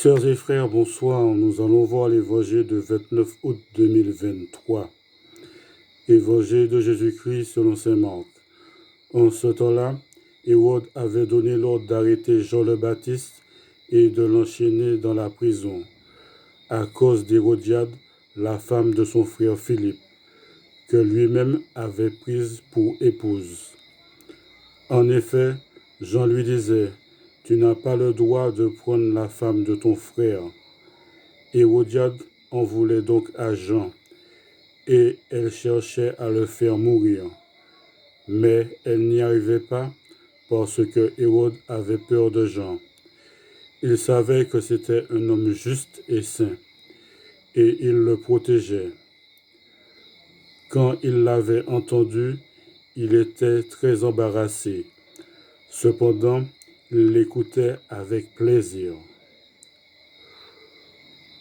Sœurs et frères, bonsoir. Nous allons voir l'évangile du 29 août 2023. Évangile de Jésus-Christ selon saint Marc. En ce temps-là, Hérode avait donné l'ordre d'arrêter Jean le Baptiste et de l'enchaîner dans la prison, à cause d'Hérodiade, la femme de son frère Philippe, que lui-même avait prise pour épouse. En effet, Jean lui disait: « Tu n'as pas le droit de prendre la femme de ton frère. » Hérodiade en voulait donc à Jean, et elle cherchait à le faire mourir. Mais elle n'y arrivait pas, parce que Hérode avait peur de Jean. Il savait que c'était un homme juste et saint, et il le protégeait. Quand il l'avait entendu, il était très embarrassé. Cependant, il l'écoutait avec plaisir.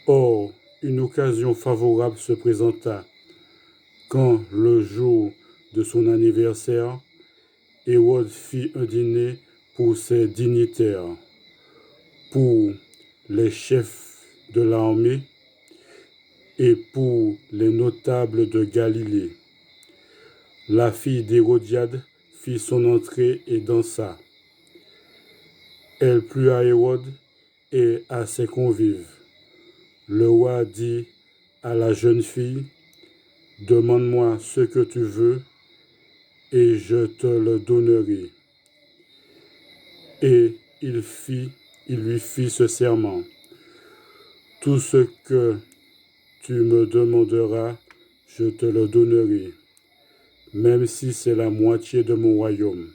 Or, une occasion favorable se présenta quand, le jour de son anniversaire, Hérode fit un dîner pour ses dignitaires, pour les chefs de l'armée et pour les notables de Galilée. La fille d'Hérodiade fit son entrée et dansa. Elle plut à Hérode et à ses convives. Le roi dit à la jeune fille: « Demande-moi ce que tu veux, et je te le donnerai. » Et il lui fit ce serment: « Tout ce que tu me demanderas, je te le donnerai, même si c'est la moitié de mon royaume. »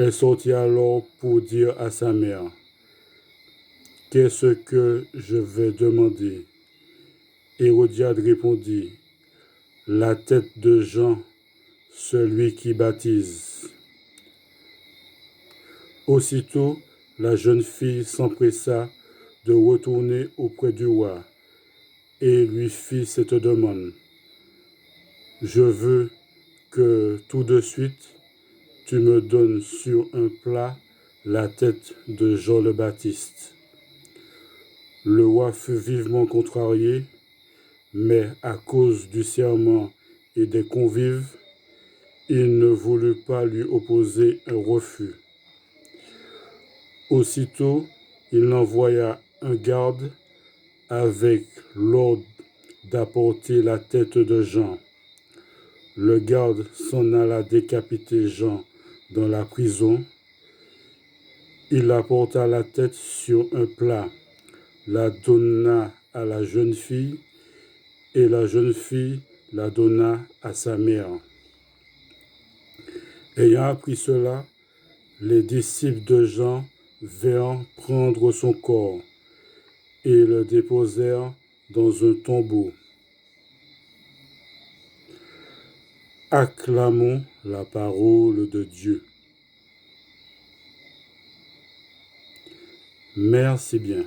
Elle sortit alors pour dire à sa mère: « Qu'est-ce que je vais demander ?» Hérodiade répondit: « La tête de Jean, celui qui baptise. » Aussitôt, la jeune fille s'empressa de retourner auprès du roi et lui fit cette demande: « Je veux que tout de suite tu me donnes sur un plat la tête de Jean le Baptiste. » Le roi fut vivement contrarié, mais à cause du serment et des convives, il ne voulut pas lui opposer un refus. Aussitôt, il envoya un garde avec l'ordre d'apporter la tête de Jean. Le garde s'en alla décapiter Jean dans la prison. Il apporta la tête sur un plat, la donna à la jeune fille, et la jeune fille la donna à sa mère. Ayant appris cela, les disciples de Jean vinrent prendre son corps et le déposèrent dans un tombeau. Acclamons la parole de Dieu. Merci bien.